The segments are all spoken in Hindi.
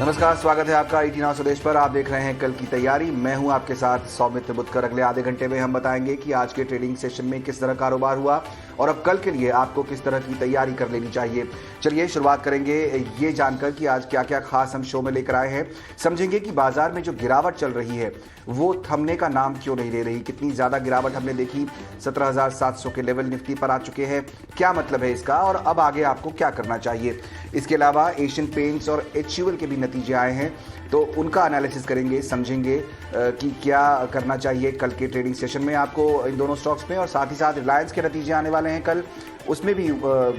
नमस्कार, स्वागत है आपका ईटी नाउ स्वदेश पर। आप देख रहे हैं कल की तैयारी। मैं हूं आपके साथ सौमित्र बुतकर। अगले आधे घंटे में हम बताएंगे कि आज के ट्रेडिंग सेशन में किस तरह कारोबार हुआ और अब कल के लिए आपको किस तरह की तैयारी कर लेनी चाहिए। चलिए शुरुआत करेंगे ये जानकर कि आज क्या क्या खास हम शो में लेकर आए हैं। समझेंगे कि बाजार में जो गिरावट चल रही है वो थमने का नाम क्यों नहीं ले रही। कितनी ज्यादा गिरावट हमने देखी, 17,700 के लेवल निफ्टी पर आ चुके हैं। क्या मतलब है इसका और अब आगे आपको क्या करना चाहिए। इसके अलावा एशियन पेंट्स और HUL के भी नतीजे आए हैं, तो उनका एनालिसिस करेंगे, समझेंगे कि क्या करना चाहिए कल के ट्रेडिंग सेशन में आपको इन दोनों स्टॉक्स में। और साथ ही साथ रिलायंस के नतीजे आने वाले हैं कल, उसमें भी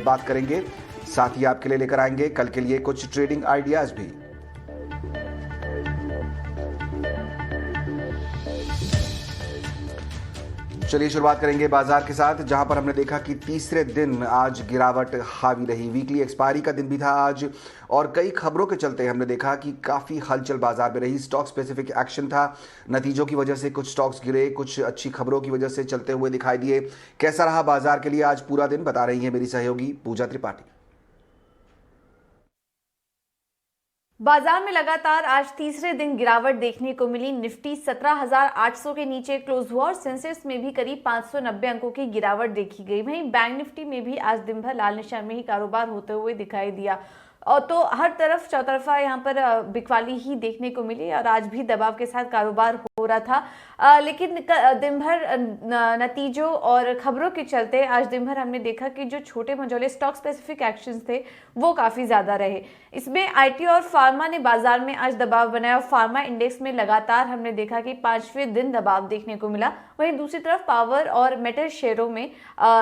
बात करेंगे। साथ ही आपके लिए लेकर आएंगे कल के लिए कुछ ट्रेडिंग आइडियाज भी। चलिए शुरुआत करेंगे बाजार के साथ, जहां पर हमने देखा कि तीसरे दिन आज गिरावट हावी रही। वीकली एक्सपायरी का दिन भी था आज और कई खबरों के चलते हमने देखा कि काफ़ी हलचल बाजार में रही। स्टॉक स्पेसिफिक एक्शन था, नतीजों की वजह से कुछ स्टॉक्स गिरे, कुछ अच्छी खबरों की वजह से चलते हुए दिखाई दिए। कैसा रहा बाजार के लिए आज पूरा दिन, बता रही है मेरी सहयोगी पूजा त्रिपाठी। बाजार में लगातार आज तीसरे दिन गिरावट देखने को मिली। निफ्टी 17,800 के नीचे क्लोज हुआ और सेंसेक्स में भी करीब 590 अंकों की गिरावट देखी गई। वहीं बैंक निफ्टी में भी आज दिन भर लाल निशान में ही कारोबार होते हुए दिखाई दिया और तो हर तरफ चौतरफा यहाँ पर बिकवाली ही देखने को मिली और आज भी दबाव के साथ कारोबार हो रहा था। लेकिन दिन भर नतीजों और खबरों के चलते आज दिन भर हमने देखा कि जो छोटे मझोले स्टॉक स्पेसिफिक एक्शंस थे वो काफ़ी ज़्यादा रहे। इसमें IT और फार्मा ने बाजार में आज दबाव बनाया और फार्मा इंडेक्स में लगातार हमने देखा कि 5वें दिन दबाव देखने को मिला। वहीं दूसरी तरफ पावर और मेटल शेयरों में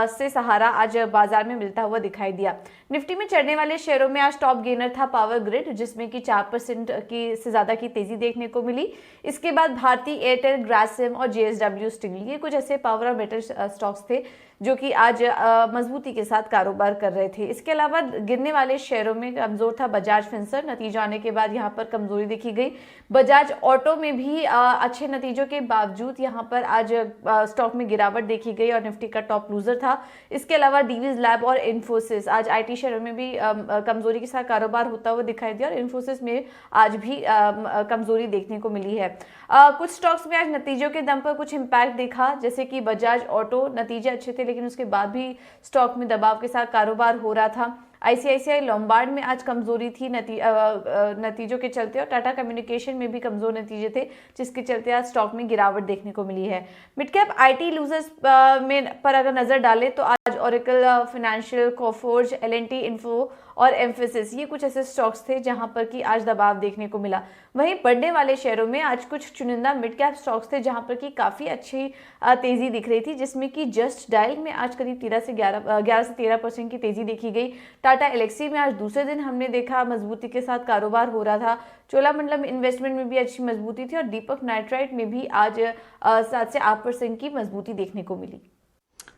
से सहारा आज बाजार में मिलता हुआ दिखाई दिया। निफ्टी में चढ़ने वाले शेयरों में आज टॉप गेनर था पावर ग्रिड, जिसमें कि 4% की से ज़्यादा की तेज़ी देखने को मिली। इसके बाद भारती एयरटेल, ग्रासिम और JSW स्टील, ये कुछ ऐसे पावर और मेटल स्टॉक्स थे जो कि आज मजबूती के साथ कारोबार कर रहे थे। इसके अलावा गिरने वाले शेयरों में कमजोर था बजाज फिंसर्व, नतीजा आने के बाद यहाँ पर कमजोरी देखी गई। बजाज ऑटो में भी अच्छे नतीजों के बावजूद यहाँ पर आज स्टॉक में गिरावट देखी गई और निफ्टी का टॉप लूजर था। इसके अलावा डीवीज लैब और इन्फोसिस, आज IT शेयरों में भी कमजोरी के साथ कारोबार होता हुआ दिखाई दिया और इन्फोसिस में आज भी कमजोरी देखने को मिली है। कुछ स्टॉक्स में आज नतीजों के दम पर कुछ इम्पैक्ट देखा, जैसे कि बजाज ऑटो, नतीजे अच्छे थे लेकिन उसके बाद भी स्टॉक में दबाव के साथ कारोबार हो रहा था। ICICI लोम्बार्ड में आज कमजोरी थी नतीजों के चलते और टाटा कम्युनिकेशन में भी कमजोर नतीजे थे, जिसके चलते आज स्टॉक में गिरावट देखने को मिली है। मिड कैप IT लूजर्स में पर अगर नजर डालें तो आज Oracle financial, Coforge, L&T info और एम्फेसिस, ये कुछ ऐसे स्टॉक्स थे जहां पर कि आज दबाव देखने को मिला। वहीं बढ़ने वाले शेयरों में आज कुछ चुनिंदा मिड कैप स्टॉक्स थे जहां पर कि काफी अच्छी तेजी दिख रही थी, जिसमें कि जस्ट डायल में आज करीब 11 से 13% की तेजी देखी गई। टाटा एलेक्सी में आज दूसरे दिन हमने देखा मजबूती के साथ कारोबार हो रहा था। चोलामंडलम इन्वेस्टमेंट में भी अच्छी मजबूती थी और दीपक नाइट्राइट में भी आज 7 से 8% की मजबूती देखने को मिली।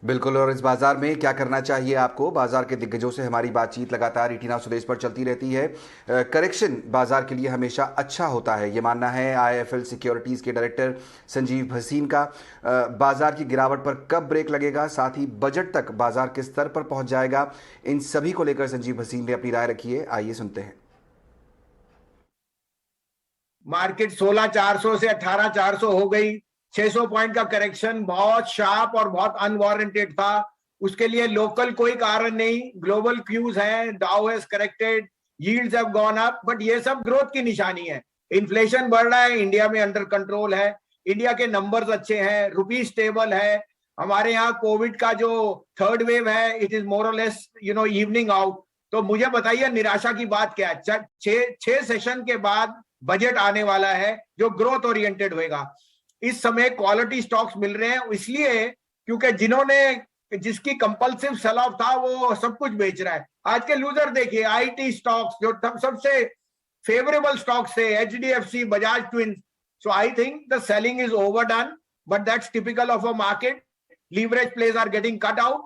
बिल्कुल, और इस बाजार में क्या करना चाहिए आपको, बाजार के दिग्गजों से हमारी बातचीत लगातार ईटी नाउ स्वदेश पर चलती रहती है। करेक्शन बाजार के लिए हमेशा अच्छा होता है, ये मानना है IIFL सिक्योरिटीज के डायरेक्टर संजीव भसीन का। बाजार की गिरावट पर कब ब्रेक लगेगा, साथ ही बजट तक बाजार किस स्तर पर पहुंच जाएगा, इन सभी को लेकर संजीव भसीन ने अपनी राय रखी है। आइए सुनते हैं। मार्केट 16,400 से 18,400 हो गई। 600 पॉइंट का करेक्शन बहुत शार्प और बहुत अनवारंटेड था। उसके लिए लोकल कोई कारण नहीं, ग्लोबल क्यूज हैं, डाउ has corrected, yields have gone up, but ये सब ग्रोथ की निशानी है। इन्फ्लेशन बढ़ रहा है, इंडिया में अंडर कंट्रोल है, इंडिया के नंबर्स अच्छे हैं, रुपी स्टेबल है। हमारे यहाँ कोविड का जो थर्ड वेव है, इट इज मोर और लेस इवनिंग आउट। तो मुझे बताइए निराशा की बात क्या है। 6 सेशन के बाद बजट आने वाला है जो ग्रोथ ओरिएंटेड होगा। इस समय क्वालिटी स्टॉक्स मिल रहे हैं, इसलिए क्योंकि जिसकी कंपल्सिव सेल ऑफ था वो सब कुछ बेच रहा है। आज के लूजर देखिए, IT स्टॉक्स जो सबसे फेवरेबल स्टॉक्स थे, HDFC, Bajaj twins. So I think the selling is overdone, but that's typical of a market. Leverage pledge are getting cut out.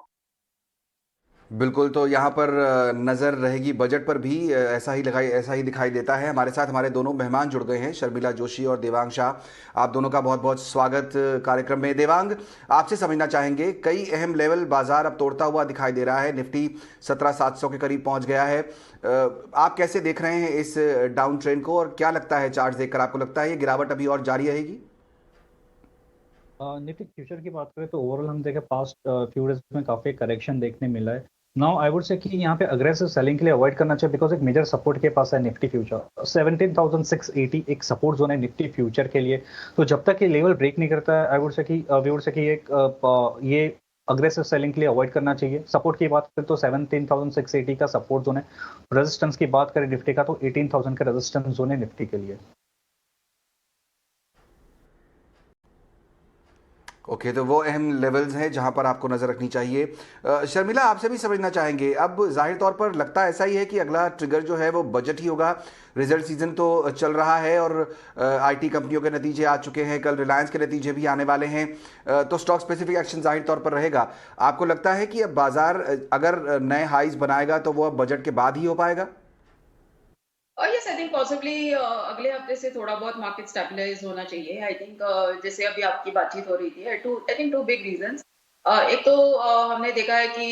बिल्कुल, तो यहाँ पर नज़र रहेगी बजट पर भी। ऐसा ही दिखाई देता है। हमारे साथ हमारे दोनों मेहमान जुड़ गए हैं, शर्मिला जोशी और देवांग शाह। आप दोनों का बहुत बहुत स्वागत कार्यक्रम में। देवांग, आपसे समझना चाहेंगे, कई अहम लेवल बाजार अब तोड़ता हुआ दिखाई दे रहा है। निफ्टी 17,700 के करीब पहुंच गया है। आप कैसे देख रहे हैं इस डाउन ट्रेंड को, और क्या लगता है चार्ट देखकर, आपको लगता है ये गिरावट अभी और जारी रहेगी? निफ्टी फ्यूचर की बात करें तो ओवरऑल हम देखें पास्ट फ्यू डेज में काफी करेक्शन देखने मिला है। नाउ आई वुड से कि यहाँ पे अग्रेसिव सेलिंग के लिए अवॉइड करना चाहिए, बिकॉज एक मेजर सपोर्ट के पास है निफ्टी फ्यूचर 17,680 एक सपोर्ट जोन है निफ्टी फ्यूचर के लिए। तो जब तक ये लेवल ब्रेक नहीं करता है, आई वुड से कि वी वुड से कि ये अग्रेसिव सेलिंग के लिए अवॉइड करना चाहिए। सपोर्ट की बात करें तो 17,680 का सपोर्ट जोन है। रेजिस्टेंस की बात करें निफ्टी का तो 18,000 का रेजिस्टेंस जोन है निफ्टी के लिए। ओके, तो वो अहम लेवल्स हैं जहां पर आपको नज़र रखनी चाहिए। शर्मिला, आपसे भी समझना चाहेंगे, अब जाहिर तौर पर लगता ऐसा ही है कि अगला ट्रिगर जो है वो बजट ही होगा। रिजल्ट सीजन तो चल रहा है और आईटी कंपनियों के नतीजे आ चुके हैं, कल रिलायंस के नतीजे भी आने वाले हैं। तो स्टॉक स्पेसिफिक एक्शन जाहिर तौर पर रहेगा। आपको लगता है कि अब बाजार अगर नए हाइज बनाएगा तो वो अब बजट के बाद ही हो पाएगा? यस, आई थिंक पॉसिबली अगले हफ्ते से थोड़ा बहुत मार्केट स्टेबलाइज होना चाहिए। आई थिंक जैसे अभी आपकी बातचीत हो रही थी, I think two big reasons. एक तो हमने देखा है कि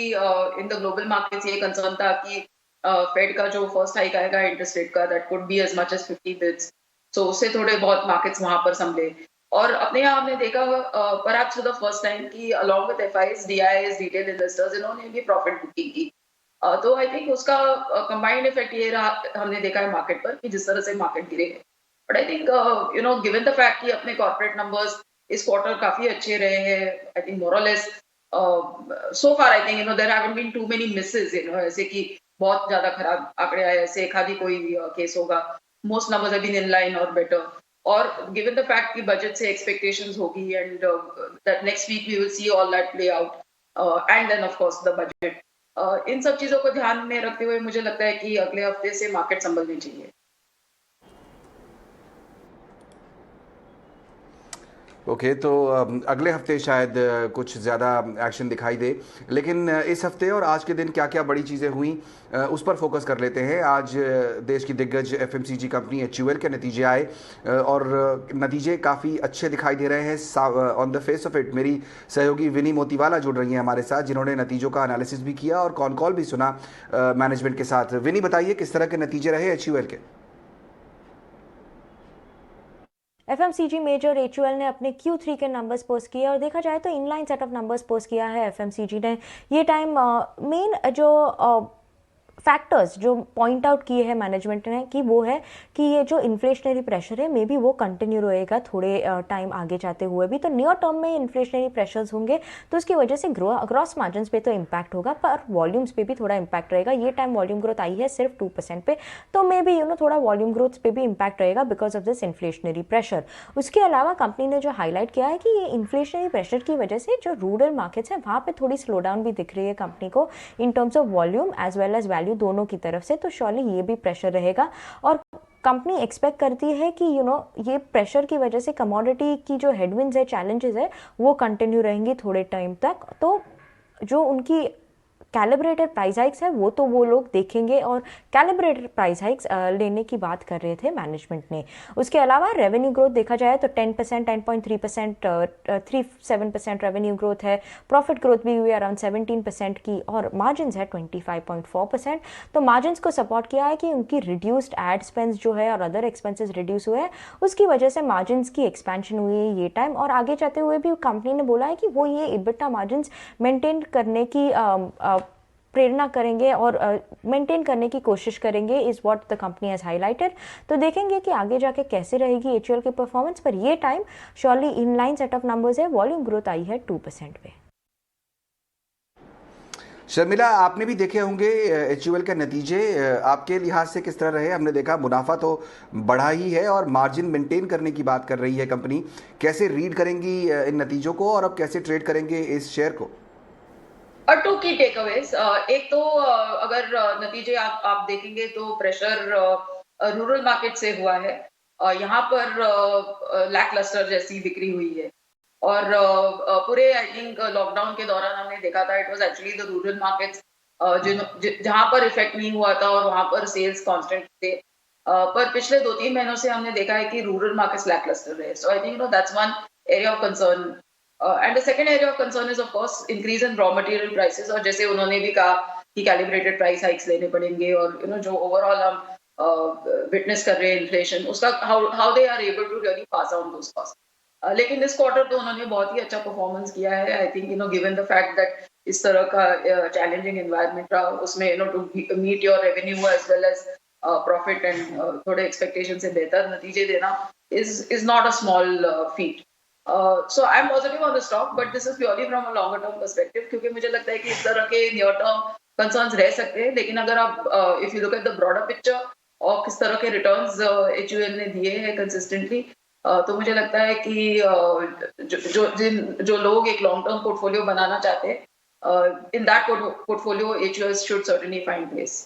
इन द ग्लोबल मार्केट्स ये कंसर्न था कि फेड का जो फर्स्ट हाइक आएगा इंटरेस्ट रेट का, that could be as much as 50 bips. So उससे थोड़े बहुत मार्केट्स वहां पर संभले। और अपने यहाँ हमने देखा perhaps for the first time कि along with FIs, DIs, retail investors, इन्होंने भी प्रॉफिट बुकिंग की। तो आई थिंक उसका कंबाइंड इफेक्ट ये रहा, हमने देखा है मार्केट पर कि जिस तरह से मार्केट गिरे हैं। But I think given the fact कि अपने कॉर्पोरेट नंबर्स इस क्वार्टर काफी अच्छे रहे हैं, आई थिंक मोर और less so far, I think there haven't been too many misses, ऐसे कि बहुत ज्यादा खराब आंकड़े आए, ऐसे एक आधी कोई केस होगा। Most numbers have been in line और बेटर। और गिवन द फैक्ट कि बजट से एक्सपेक्टेशंस होगी and that next week we will see all that play out and then of course the budget. इन सब चीजों को ध्यान में रखते हुए मुझे लगता है कि अगले हफ्ते से मार्केट संभलनी चाहिए। ओके, तो अगले हफ्ते शायद कुछ ज़्यादा एक्शन दिखाई दे, लेकिन इस हफ्ते और आज के दिन क्या क्या बड़ी चीज़ें हुई उस पर फोकस कर लेते हैं। आज देश की दिग्गज एफएमसीजी कंपनी एचयूएल के नतीजे आए और नतीजे काफ़ी अच्छे दिखाई दे रहे हैं। On the face of it मेरी सहयोगी विनी मोतीवाला जुड़ रही हैं हमारे साथ, जिन्होंने नतीजों का एनालिसिस भी किया और कॉन कॉल भी सुना मैनेजमेंट के साथ। विनी, बताइए किस तरह के नतीजे रहे एचयूएल के? एफएमसीजी मेजर एचयूएल ने अपने Q3 के नंबर्स पोस्ट किए और देखा जाए तो inline set of numbers post किया है एफएमसीजी ने। ये टाइम मेन जो फैक्टर्स जो पॉइंट आउट किए हैं मैनेजमेंट ने कि वो है कि ये जो इन्फ्लेशनरी प्रेशर है मे बी वो कंटिन्यू रहेगा थोड़े टाइम आगे जाते हुए भी। तो नियर टर्म में इन्फ्लेशनरी प्रेशर्स होंगे तो उसकी वजह से ग्रॉस मार्जिन्स पे तो इम्पैक्ट होगा, पर वॉल्यूम्स पे भी थोड़ा इम्पैक्ट रहेगा। ये टाइम वॉल्यूम ग्रोथ आई है सिर्फ 2% पे, तो मे बी थोड़ा वॉल्यूम ग्रोथ पे भी इम्पैक्ट रहेगा because of this inflationary pressure. उसके अलावा कंपनी ने जो हाईलाइट किया है कि ये इन्फ्लेशनरी प्रेशर की वजह से जो रूरल मार्केट्स हैं वहाँ पे थोड़ी स्लो डाउन भी दिख रही है कंपनी को in terms of volume as well as value दोनों की तरफ से। तो श्योरली ये भी प्रेशर रहेगा और कंपनी एक्सपेक्ट करती है कि ये प्रेशर की वजह से कमोडिटी की जो हेडविंड्स है, चैलेंजेस है, वो कंटिन्यू रहेंगी थोड़े टाइम तक। तो जो उनकी कैलिब्रेटेड प्राइस हाइक्स है वो तो वो लोग देखेंगे और कैलिब्रेटेड प्राइस हाइक्स लेने की बात कर रहे थे मैनेजमेंट ने। उसके अलावा रेवेन्यू ग्रोथ देखा जाए तो 10%, 10.3%, 37% रेवेन्यू ग्रोथ है। प्रॉफिट ग्रोथ भी हुई अराउंड 17% की और मार्जिन्स है 25.4%। तो मार्जिन्स को सपोर्ट किया है कि उनकी रिड्यूस्ड एड स्पेंस जो है और अदर एक्सपेंसेस रिड्यूस हुए हैं, उसकी वजह से मार्जिन्स की एक्सपेंशन हुई है ये टाइम। और आगे जाते हुए भी कंपनी ने बोला है कि वो ये इबिटा मार्जिन्स मेंटेन करने की प्रेरणा करेंगे और मेंटेन करने की कोशिश करेंगे, is what the company has highlighted. तो देखेंगे कि आगे जाके कैसे रहेगी एचयूएल की परफॉर्मेंस, पर ये time surely inline set of numbers है। वॉल्यूम ग्रोथ आई है 2% पे। शर्मिला, आपने भी देखे होंगे एचयूएल के नतीजे, आपके लिहाज से किस तरह रहे? हमने देखा मुनाफा तो बढ़ा ही है और मार्जिन मेंटेन करने की बात कर रही है कंपनी। कैसे रीड करेंगी इन नतीजों को और अब कैसे ट्रेड करेंगे इस शेयर को? और टू की टेकअवेज, एक तो अगर नतीजे आप देखेंगे तो प्रेशर रूरल मार्केट से हुआ है। यहाँ पर लैकलस्टर जैसी बिक्री हुई है और पूरे आई थिंक लॉकडाउन के दौरान हमने देखा था it was actually the rural markets जहां पर इफेक्ट नहीं हुआ था और वहां पर सेल्स कांस्टेंट थे, पर पिछले 2-3 महीनों से हमने देखा है कि रूरल मार्केट्स लैकलस्टर रहे। So I think that's one area of concern. And the second area of concern is of course increase in raw material prices, और जैसे उन्होंने भी कहा कि कैलिब्रेटेड प्राइस हाइक्स लेने पड़ेंगे, और जो ओवरऑल हम विटनेस कर रहे हैं इन्फ्लेशन, उसका how they are able to really pass on those cost. लेकिन इस क्वार्टर तो उन्होंने बहुत ही अच्छा परफॉर्मेंस किया है। I think given the fact that इस तरह का चैलेंजिंग एनवायरनमेंट रहा, उसमें to meet your revenue as well as profit and थोड़े एक्सपेक्टेशन से बेहतर नतीजे देना is not a small feat. So I'm positive on the stock, but this is purely from a longer term perspective, क्योंकि मुझे लगता है कि इस तरह के near term concerns रह सकते हैं, लेकिन अगर आप if you look at the broader picture और किस तरह के returns HUL ने दिए हैं consistently, तो मुझे लगता है कि जो लोग एक लॉन्ग टर्म पोर्टफोलियो बनाना चाहते हैं, in that portfolio HUL should certainly find place.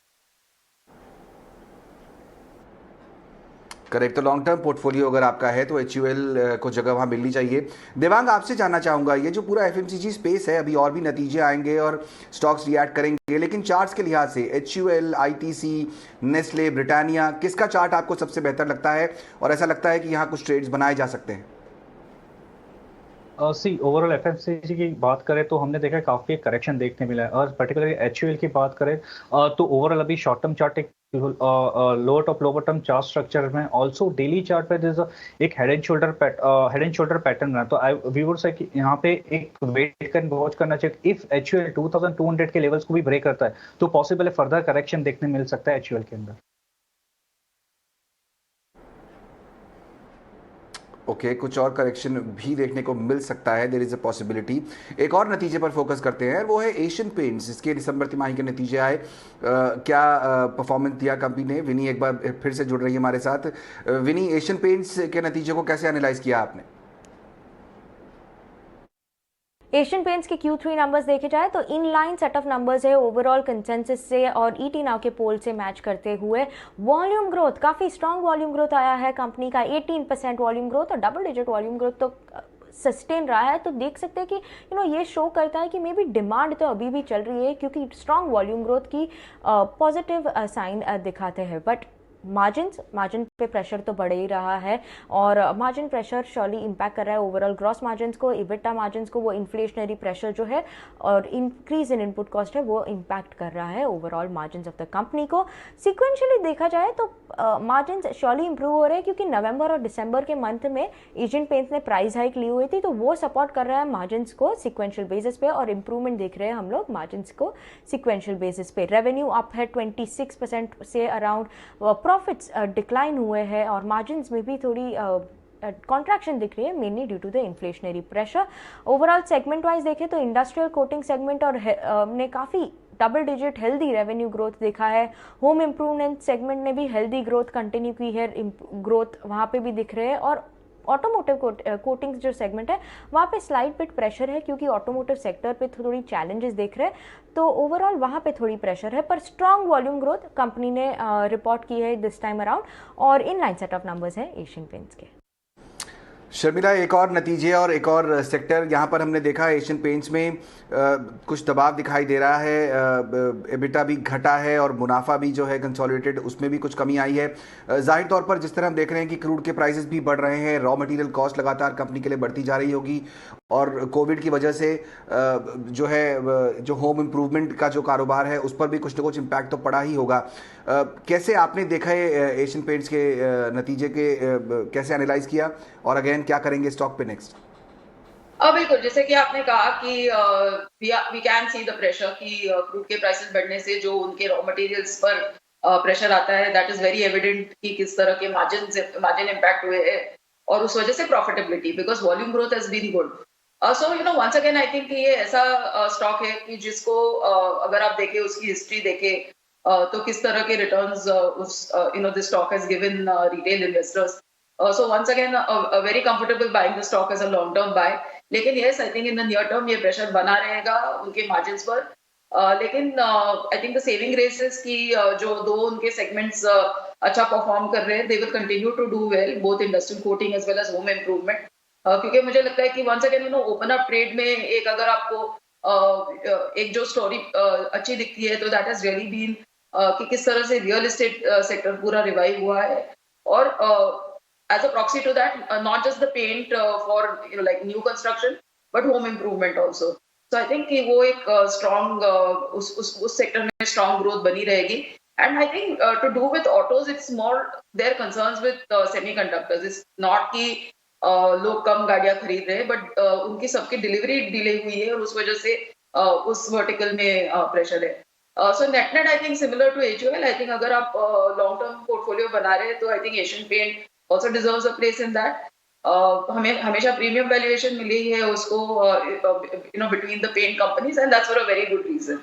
Correct. तो लॉन्ग टर्म पोर्टफोलियो अगर आपका है तो HUL को जगह वहाँ मिलनी चाहिए। देवांग, आपसे जानना चाहूँगा, ये जो पूरा FMCG स्पेस है, अभी और भी नतीजे आएंगे और स्टॉक्स रिएक्ट करेंगे, लेकिन चार्ट्स के लिहाज से HUL, ITC, नेस्ले, ब्रिटानिया, किसका चार्ट आपको सबसे बेहतर लगता है और ऐसा लगता है कि यहाँ कुछ ट्रेड्स बनाए जा सकते हैं? सी ओवरऑल FMCG की बात करें तो हमने देखा काफी करेक्शन देखने मिला है, और पर्टिकुलरली HUL की बात करें तो ओवरऑल अभी शॉर्ट टर्म चार्ट एक lower top lower term chart structure में, ऑल्सो डेली चार्ट पे एक हेड एंड शोल्डर पैटर्न है। तो वी वुड से कि यहाँ पे एक वेट कर वॉच करना चाहिए। इफ HUL 2200 के लेवल्स को भी ब्रेक करता है तो पॉसिबल है फर्दर करेक्शन देखने मिल सकता है HUL के अंदर। ओके, कुछ और करेक्शन भी देखने को मिल सकता है, देयर इज अ पॉसिबिलिटी। एक और नतीजे पर फोकस करते हैं, वो है एशियन पेंट्स। इसके दिसंबर तिमाही के नतीजे आए, क्या परफॉर्मेंस दिया कंपनी ने? विनी एक बार फिर से जुड़ रही है हमारे साथ। विनी, एशियन पेंट्स के नतीजे को कैसे एनालाइज किया आपने? एशियन पेंट्स के Q3 नंबर्स देखे जाए तो in line set of numbers है ओवरऑल कंसेंसस से और ET नाउ के पोल से मैच करते हुए। वॉल्यूम ग्रोथ, काफ़ी स्ट्रॉन्ग वॉल्यूम ग्रोथ आया है कंपनी का, 18% वॉल्यूम ग्रोथ और डबल डिजिट वॉल्यूम ग्रोथ तो सस्टेन रहा है। तो देख सकते हैं कि ये शो करता है कि मे बी डिमांड तो अभी भी चल रही है, क्योंकि स्ट्रॉन्ग वॉल्यूम ग्रोथ की पॉजिटिव साइन दिखाते हैं। बट मार्जिन पे प्रेशर तो बढ़ ही रहा है, और मार्जिन प्रेशर श्योरली इम्पैक्ट कर रहा है ओवरऑल ग्रॉस मार्जिन्स को, इबिटा मार्जिन्स को। वो इन्फ्लेशनरी प्रेशर जो है और इंक्रीज इन इनपुट कॉस्ट है, वो इम्पैक्ट कर रहा है overall margins of the company को। सिक्वेंशियली देखा जाए तो मार्जिन्स श्योरली इंप्रूव हो रहे हैं, क्योंकि नवंबर और दिसंबर के मंथ में एशियन पेंट्स ने प्राइस हाइक ली हुई थी, तो वो सपोर्ट कर रहा है मार्जिन्स को सिक्वेंशियल बेसिस पे, और इंप्रूवमेंट देख रहे हैं हम लोग मार्जिन्स को सिक्वेंशियल बेसिस पे। रेवेन्यू अप है 26% से अराउंड, प्रॉफिट्स डिक्लाइन हुए हैं और मार्जिन्स में भी थोड़ी कॉन्ट्रैक्शन दिख रही है, mainly due to the inflationary pressure. Overall segment wise देखें तो इंडस्ट्रियल कोटिंग सेगमेंट और ने काफ़ी double digit healthy revenue growth देखा है। होम इम्प्रूवमेंट सेगमेंट ने भी हेल्दी ग्रोथ कंटिन्यू की है, ग्रोथ वहाँ पे भी दिख रहे हैं। और ऑटोमोटिव कोटिंग्स जो सेगमेंट है वहाँ पे स्लाइड बिट प्रेशर है, क्योंकि ऑटोमोटिव सेक्टर पे थोड़ी चैलेंजेस देख रहे हैं, तो ओवरऑल वहाँ पे थोड़ी प्रेशर है। पर स्ट्रॉन्ग वॉल्यूम ग्रोथ कंपनी ने रिपोर्ट की है दिस टाइम अराउंड, और in line set of numbers है एशियन पेंट्स के। शर्मिला, एक और नतीजे और एक और सेक्टर यहाँ पर हमने देखा है एशियन पेंट्स में कुछ दबाव दिखाई दे रहा है, एबिटा भी घटा है और मुनाफा भी जो है कंसोलिडेटेड उसमें भी कुछ कमी आई है। जाहिर तौर पर जिस तरह हम देख रहे हैं कि क्रूड के प्राइसेस भी बढ़ रहे हैं, रॉ मटेरियल कॉस्ट लगातार कंपनी के लिए बढ़ती जा रही होगी, और कोविड की वजह से जो है जो होम इम्प्रूवमेंट का जो कारोबार है उस पर भी कुछ ना कुछ इम्पैक्ट तो पड़ा ही होगा। कैसे आपने देखा है एशियन पेंट्स के नतीजे के, कैसे एनालाइज किया, और अगेन क्या करेंगे स्टॉक पे नेक्स्ट? बिल्कुल, जैसे कि आपने कहा कि we can see the pressure कि क्रूड के प्राइसेस बढ़ने से जो उनके रॉ मटेरियल्स पर प्रेशर आता है, दैट इज वेरी एविडेंट कि किस तरह के मार्जिन इम्पैक्ट हुए हैं, और उस वजह से profitability, because volume growth has been good. So once again I think ये ऐसा स्टॉक है कि जिसको अगर आप देखें, उसकी हिस्ट्री देखें, तो किस तरह के returns this stock has given retail investors. So once again, a very comfortable buying the stock as a long term buy. लेकिन yes, I think in the near term ये प्रेशर बना रहेगा उनके मार्जिन्स पर। लेकिन I think the saving races की जो दो उनके सेगमेंट्स अच्छा परफॉर्म कर रहे हैं, they will continue to do well, both industrial coating as well as home improvement. क्योंकि मुझे लगता है कि once again open up trade में एक अगर आपको एक जो स्टोरी अच्छी दिखती है तो दैट हैज रियली बीन कि किस तरह से रियल एस्टेट सेक्टर पूरा रिवाइव हुआ है और as a proxy to that not just the paint for like new construction but home improvement also. So I think कि वो एक स्ट्रॉन्ग उस सेक्टर में स्ट्रॉन्ग ग्रोथ बनी रहेगी। And I think to do with autos it's more their concerns with semiconductors. It's not कि लोग कम गाड़ियां खरीद रहे हैं बट उनकी सबकी डिलीवरी डिले हुई है और उस वजह से उस वर्टिकल में प्रेशर है। So net net I think similar to HUL, I think अगर आप लॉन्ग टर्म पोर्टफोलियो बना रहे हैं तो I think Asian paint also deserves a place in that. हमें हमेशा प्रीमियम वैल्यूएशन मिली है उसको between the paint companies and that's for a very good reason.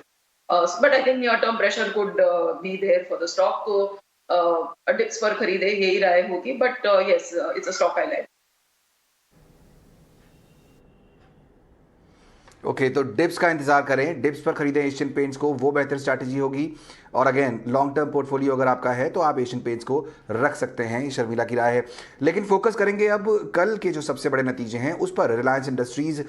But I think near term pressure could be there for the stock, तो डिप्स पर खरीदे यही राय होगी। But yes, it's a stock I like. Okay, तो डिप्स का इंतजार करें, डिप्स पर खरीदें एशियन पेंट्स को, वो बेहतर स्ट्रैटेजी होगी। और अगेन लॉन्ग टर्म पोर्टफोलियो अगर आपका है तो आप एशियन पेंट्स को रख सकते हैं, ये शर्मिला की राय है। लेकिन फोकस करेंगे अब कल के जो सबसे बड़े नतीजे हैं उस पर। रिलायंस इंडस्ट्रीज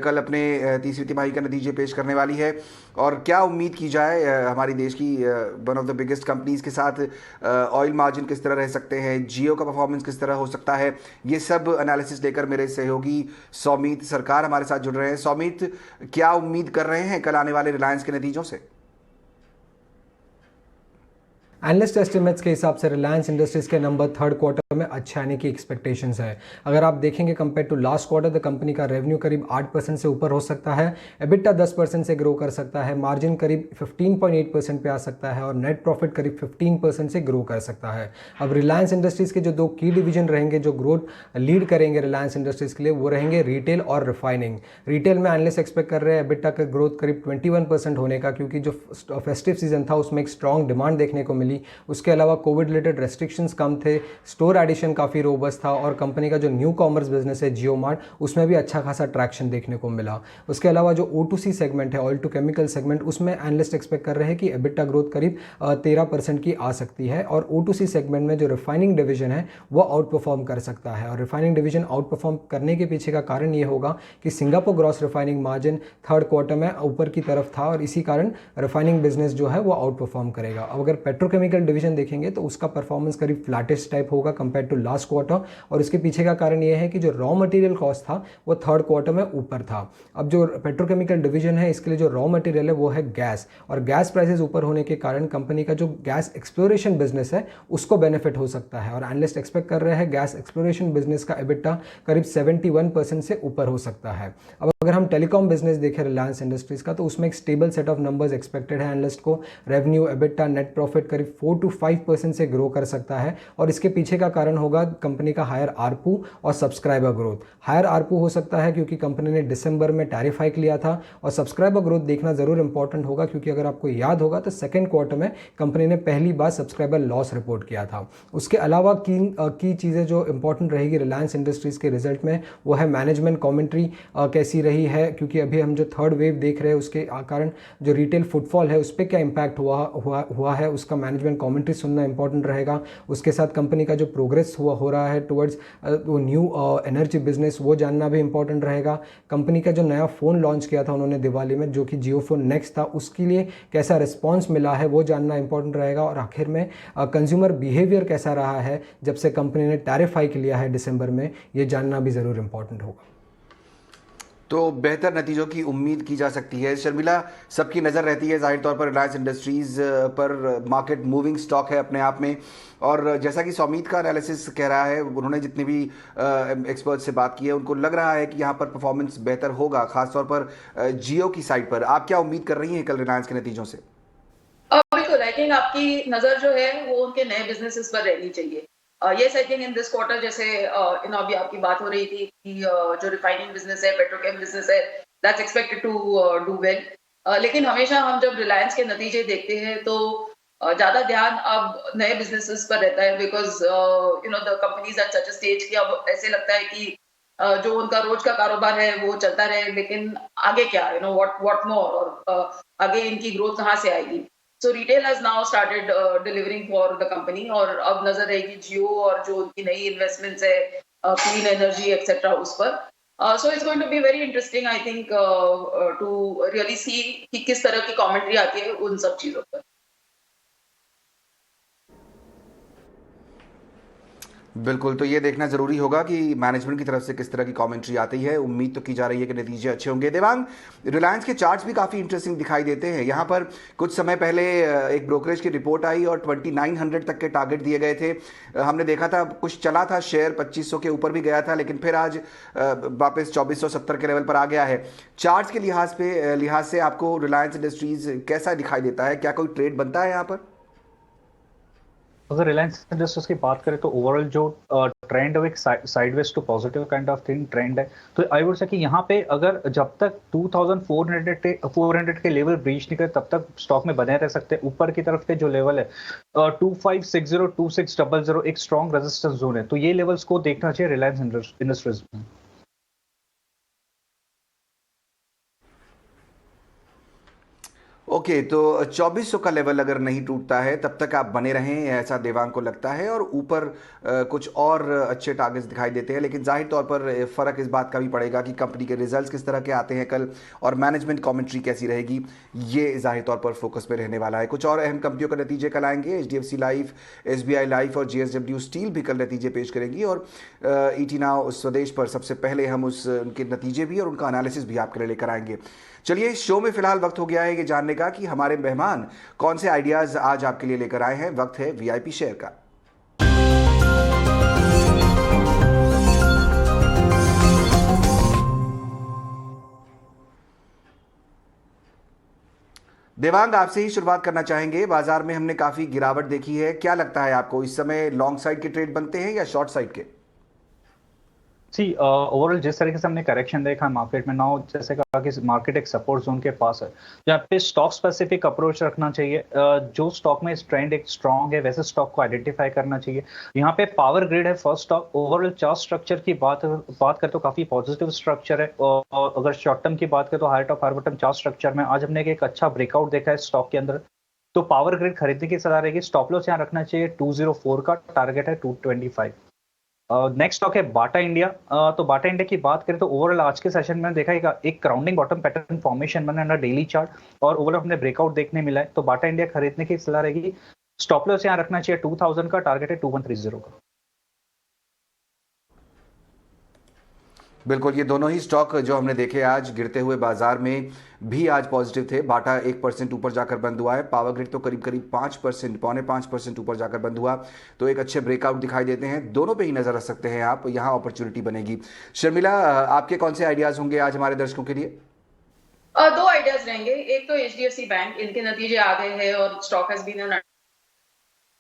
कल अपने तीसरी तिमाही का नतीजे पेश करने वाली है और क्या उम्मीद की जाए हमारी देश की one of the biggest companies के साथ ऑयल मार्जिन किस तरह रह सकते हैं, जियो का परफॉर्मेंस किस तरह हो सकता है, ये सब एनालिसिस लेकर मेरे सहयोगी सौमीत सरकार हमारे साथ जुड़ रहे हैं। सौमीत, क्या उम्मीद कर रहे हैं कल आने वाले रिलायंस के नतीजों से? एनालिस्ट एस्टिमेट्स के हिसाब से रिलायंस इंडस्ट्रीज के नंबर थर्ड क्वार्टर में अच्छे आने की एक्सपेक्टेशंस है। अगर आप देखेंगे कंपेयर टू लास्ट क्वार्टर, तो कंपनी का रेवेन्यू करीब 8% से ऊपर हो सकता है, एबिटा 10% से ग्रो कर सकता है, मार्जिन करीब 15.8% पे आ सकता है और नेट प्रॉफिट करीब 15% से ग्रो कर सकता है। अब रिलायंस इंडस्ट्रीज के जो दो की डिवीजन रहेंगे जो ग्रोथ लीड करेंगे रिलायंस इंडस्ट्रीज के लिए, वो रहेंगे रिटेल और रिफाइनिंग। रिटेल में एनालिस्ट एक्सपेक्ट कर रहे हैं एबिटा का ग्रोथ करीब 21% होने का, क्योंकि जो फेस्टिव सीजन था उसमें एक स्ट्रॉन्ग डिमांड देखने को मिली। उसके अलावा कोविड रिलेटेड रेस्ट्रिक्शंस कम थे, स्टोर एडिशन काफ़ी रोबस्ट था और कंपनी का जो न्यू कॉमर्स बिजनेस है जियो मार्ट, उसमें भी अच्छा खासा ट्रैक्शन देखने को मिला। उसके अलावा जो O2C सेगमेंट है, ऑयल टू केमिकल सेगमेंट, उसमें एनालिस्ट एक्सपेक्ट कर रहे हैं कि एबिटा ग्रोथ करीब 13% की आ सकती है और O2C सेगमेंट में जो रिफाइनिंग डिवीजन है वो आउट परफॉर्म कर सकता है। और रिफाइनिंग डिवीजन आउट परफॉर्म करने के पीछे का कारण ये होगा कि Singapore gross refining margin third quarter में ऊपर की तरफ था और इसी कारण रिफाइनिंग बिजनेस जो है वो आउट परफॉर्म करेगा। अब अगर पेट्रोकेमिकल डिवीजन देखेंगे तो उसका परफॉर्मेंस करीब फ्लैटिश टाइप होगा कंपेयर टू लास्ट क्वार्टर और इसके पीछे का कारण यह है कि जो रॉ मटेरियल कॉस्ट था वो थर्ड क्वार्टर में ऊपर था। अब जो पेट्रोकेमिकल डिवीजन है इसके लिए जो रॉ मटेरियल है वो है गैस, और गैस प्राइसेस ऊपर होने के कारण कंपनी का जो गैस एक्सप्लोरेशन बिजनेस है उसको बेनिफिट हो सकता है और एनालिस्ट एक्सपेक्ट कर रहे हैं गैस एक्सप्लोरेशन बिजनेस का एबिटा करीब 71% से ऊपर हो सकता है। अब अगर हम टेलीकॉम बिजनेस देखें रिलायंस इंडस्ट्रीज का, तो उसमें एक stable set of numbers expected है एनालिस्ट को। रेवेन्यू, एबिटा, नेट प्रॉफिट करीब 4 to 5% से ग्रो कर सकता है और इसके पीछे का कारण होगा कंपनी का हायर आरपू और सब्सक्राइबर ग्रोथ। हायर आरपू हो सकता है क्योंकि कंपनी ने दिसंबर में टैरिफ हाइक लिया था, और सब्सक्राइबर ग्रोथ देखना जरूर इंपॉर्टेंट होगा क्योंकि अगर आपको याद होगा तो सेकंड क्वार्टर में कंपनी ने पहली बार सब्सक्राइबर लॉस रिपोर्ट किया था। उसके अलावा की चीज़ें जो इंपॉर्टेंट रहेगी रिलायंस इंडस्ट्रीज के रिजल्ट में वो है मैनेजमेंट कमेंट्री कैसी रही है, क्योंकि अभी हम जो थर्ड वेव देख रहे हैं उसके कारण जो रिटेल फुटफॉल है उस पर क्या इंपैक्ट हुआ है, उसका मैनेजमेंट कमेंट्री सुनना इंपॉर्टेंट रहेगा। उसके साथ कंपनी का जो प्रोग्रेस हो रहा है टुवर्ड्स वो न्यू एनर्जी बिजनेस वो जानना भी इंपॉर्टेंट रहेगा। कंपनी का जो नया फ़ोन लॉन्च किया था उन्होंने दिवाली में जो कि जियो फोन नेक्स्ट था, उसके लिए कैसा रिस्पॉन्स मिला है वो जानना इंपॉर्टेंट रहेगा। और आखिर में कंज्यूमर बिहेवियर कैसा रहा है जब से कंपनी ने टैरिफ हाइक लिया है दिसंबर में, ये जानना भी ज़रूर इंपॉर्टेंट होगा। तो बेहतर नतीजों की उम्मीद की जा सकती है। शर्मिला, सबकी नज़र रहती है जाहिर तौर पर रिलायंस इंडस्ट्रीज़ पर, मार्केट मूविंग स्टॉक है अपने आप में, और जैसा कि सौमीत का एनालिसिस कह रहा है, उन्होंने जितने भी एक्सपर्ट से बात की है उनको लग रहा है कि यहाँ पर परफॉर्मेंस बेहतर होगा, खासतौर पर जियो की साइड पर। आप क्या उम्मीद कर रही हैं कल रिलायंस के नतीजों से? बिल्कुल, आई थिंक आपकी नज़र जो है वो उनके नए बिजनेसेस पर रहनी चाहिए। Yes, I think in this quarter जैसे अभी आपकी बात हो रही थी कि जो रिफाइनिंग बिजनेस है, पेट्रोकेम बिजनेस है, that's expected to do well. लेकिन हमेशा हम जब रिलायंस के नतीजे देखते हैं तो ज्यादा ध्यान अब नए बिजनेसेस पर रहता है, because the companies at such a stage कि अब ऐसे लगता है कि जो उनका रोज का कारोबार है वो चलता रहे, लेकिन आगे क्या, व्हाट मोर, और आगे इनकी ग्रोथ कहाँ से आएगी। So retail has now started delivering for the company, और अब नजर रहेगी जियो और जो उनकी नई इन्वेस्टमेंट्स है क्लीन एनर्जी एक्सेट्रा उस पर। So it's going to be very interesting I think to really see कि किस तरह की कमेंट्री आती है उन सब चीजों पर। बिल्कुल, तो ये देखना ज़रूरी होगा कि मैनेजमेंट की तरफ से किस तरह की कमेंट्री आती है। उम्मीद तो की जा रही है कि नतीजे अच्छे होंगे। देवांग, रिलायंस के चार्ट्स भी काफ़ी इंटरेस्टिंग दिखाई देते हैं। यहाँ पर कुछ समय पहले एक ब्रोकरेज की रिपोर्ट आई और 2900 तक के टारगेट दिए गए थे। हमने देखा था कुछ चला था, शेयर 2500 के ऊपर भी गया था, लेकिन फिर आज वापस 2470 के लेवल पर आ गया है। चार्ट्स के लिहाज से आपको रिलायंस इंडस्ट्रीज़ कैसा दिखाई देता है? क्या कोई ट्रेड बनता है यहाँ पर? अगर रिलायंस इंडस्ट्रीज की बात करें तो ओवरऑल जो ट्रेंड है वो एक sideways to positive kind of thing trend है। तो आई वुड से कि यहाँ पे अगर जब तक 2400 के लेवल ब्रीच नहीं करे तब तक स्टॉक में बने रह सकते हैं। ऊपर की तरफ के जो लेवल है 2560 2600 एक स्ट्रॉन्ग रेजिस्टेंस जोन है, तो ये लेवल्स को देखना चाहिए रिलायंस इंडस्ट्रीज में। ओके, तो 2400 का लेवल अगर नहीं टूटता है तब तक आप बने रहें, ऐसा देवांग को लगता है। और ऊपर कुछ और अच्छे टारगेट्स दिखाई देते हैं, लेकिन जाहिर तौर पर फ़र्क इस बात का भी पड़ेगा कि कंपनी के रिजल्ट्स किस तरह के आते हैं कल, और मैनेजमेंट कमेंट्री कैसी रहेगी, ये जाहिर तौर पर फोकस में रहने वाला है। कुछ और अहम कंपनियों के नतीजे कल आएंगे। HDFC लाइफ, SBI लाइफ और JSW स्टील भी कल नतीजे पेश करेंगी, और ET नाउ स्वदेश पर सबसे पहले हम उनके नतीजे भी और उनका एनालिसिस भी आपके लिए लेकर आएंगे। चलिए, शो में फिलहाल वक्त हो गया है ये जानने का कि हमारे मेहमान कौन से आइडियाज आज आपके लिए लेकर आए हैं। वक्त है VIP शेयर का। देवांग, आपसे ही शुरुआत करना चाहेंगे। बाजार में हमने काफी गिरावट देखी है, क्या लगता है आपको इस समय लॉन्ग साइड के ट्रेड बनते हैं या शॉर्ट साइड के? ओवरऑल जिस तरीके से हमने करेक्शन देखा मार्केट में नाउ, जैसे कहा कि मार्केट एक सपोर्ट जोन के पास है, जहाँ पे स्टॉक स्पेसिफिक अप्रोच रखना चाहिए। जो स्टॉक में ट्रेंड एक स्ट्रांग है वैसे स्टॉक को आइडेंटिफाई करना चाहिए। यहाँ पे पावर ग्रिड है first stock. Overall chart structure की बात करें तो काफी पॉजिटिव स्ट्रक्चर है, और अगर शॉर्ट टर्म की बात करें तो high top high bottom chart structure में आज हमने एक अच्छा ब्रेकआउट देखा है स्टॉक के अंदर। तो पावर ग्रिड खरीदने की सलाह रहेगी। स्टॉप लॉस यहाँ रखना चाहिए 204 का, टारगेट है 225। नेक्स्ट स्टॉक है बाटा इंडिया। तो बाटा इंडिया की बात करें तो ओवरऑल आज के सेशन में देखा एक राउंडिंग बॉटम पैटर्न फॉर्मेशन बना है डेली चार्ट, और ओवरऑल हमने ब्रेकआउट देखने मिला है। तो बाटा इंडिया खरीदने की सलाह रहेगी। स्टॉप लॉस यहाँ रखना चाहिए 2000 का, टारगेट है 2130 का। बिल्कुल, ये दोनों ही स्टॉक जो हमने देखे आज गिरते हुए बाजार में भी आज पॉजिटिव थे। बाटा 1% ऊपर जाकर बंद हुआ है। पावर ग्रिड तो करीब 5%, 5.25% ऊपर जाकर बंद हुआ। तो एक अच्छे ब्रेकआउट दिखाई देते हैं। दोनों पे ही नजर रख सकते हैं आप, यहाँ अपॉर्चुनिटी बनेगी। शर्मिला, आपके कौन से आइडियाज होंगे आज हमारे दर्शकों के लिए? दो आइडियाज रहेंगे। एक तो HDFC बैंक, इनके नतीजे आ गए हैं और स्टॉक हैज बीन,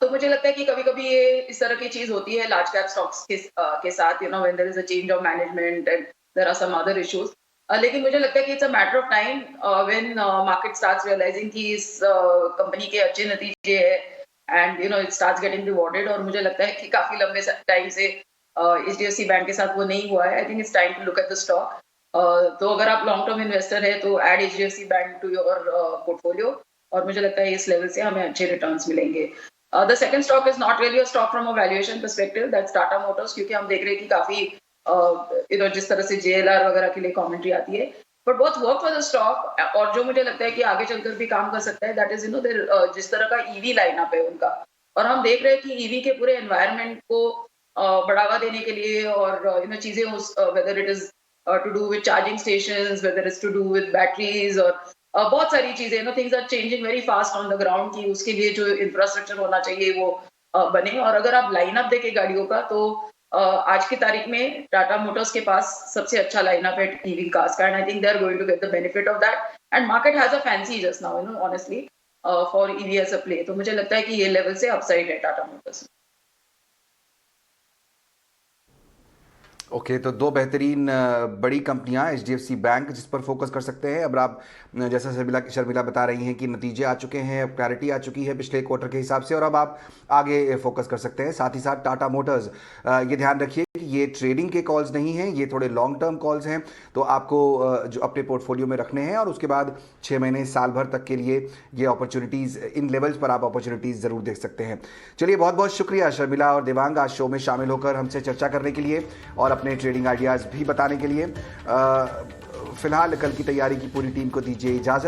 तो मुझे लगता है कि कभी कभी ये इस तरह की चीज होती है लार्ज कैप स्टॉक्स के साथ, you know, when there is a change of management and there are some other issues. लेकिन मुझे लगता है कि it's a matter of time when market starts realising कि इस कंपनी के अच्छे नतीजे है and you know it starts getting rewarded. और मुझे लगता है कि काफी लंबे टाइम से HDFC बैंक के साथ वो नहीं हुआ है। I think it's time to look at the stock. तो अगर आप लॉन्ग टर्म इन्वेस्टर है तो add HDFC bank to your portfolio, और मुझे लगता है इस लेवल से हमें अच्छे रिटर्न्स मिलेंगे। The second stock is not really a stock from a valuation perspective, that's Tata Motors, क्योंकि हम देख रहे हैं कि काफी जिस तरह से JLR वगैरह के लिए कमेंट्री आती है, बट बहुत वर्क फॉर द स्टॉक। और जो मुझे लगता है कि आगे चलकर भी काम कर सकता है, दैट इज जिस तरह का EV लाइनअप है उनका, और हम देख रहे हैं कि EV के पूरे एनवायरनमेंट को बढ़ावा देने के लिए और चीजें whether it is to do with charging stations, whether is to do with batteries, और बहुत सारी चीजें, things are changing very fast on the ground, की उसके लिए जो इंफ्रास्ट्रक्चर होना चाहिए वो बने। और अगर आप लाइनअप देखें गाड़ियों का, तो आज की तारीख में टाटा मोटर्स के पास सबसे अच्छा लाइनअप है EV कार्स का, and I think they are going to get the benefit of that, and market has a fancy just now, honestly, for EV as a play. तो मुझे लगता है कि ये लेवल से अपसाइड है टाटा मोटर्स। ओके, तो दो बेहतरीन बड़ी कंपनियां, HDFC बैंक जिस पर फोकस कर सकते हैं। अब आप जैसा शर्मिला बता रही हैं कि नतीजे आ चुके हैं, अब क्लैरिटी आ चुकी है पिछले क्वार्टर के हिसाब से, और अब आप आगे फोकस कर सकते हैं। साथ ही साथ टाटा मोटर्स, ये ध्यान रखिए कि ये ट्रेडिंग के कॉल्स नहीं हैं, ये थोड़े लॉन्ग टर्म कॉल्स हैं, तो आपको जो अपने पोर्टफोलियो में रखने हैं और उसके बाद 6 महीने साल भर तक के लिए ये अपॉर्चुनिटीज़, इन लेवल्स पर आप अपॉर्चुनिटीज़ ज़रूर देख सकते हैं। चलिए, बहुत बहुत शुक्रिया शर्मिला और देवांग आज शो में शामिल होकर हमसे चर्चा करने के लिए और अपने ट्रेडिंग आइडियाज़ भी बताने के लिए। फिलहाल कल की तैयारी की पूरी टीम को दीजिए इजाज़त।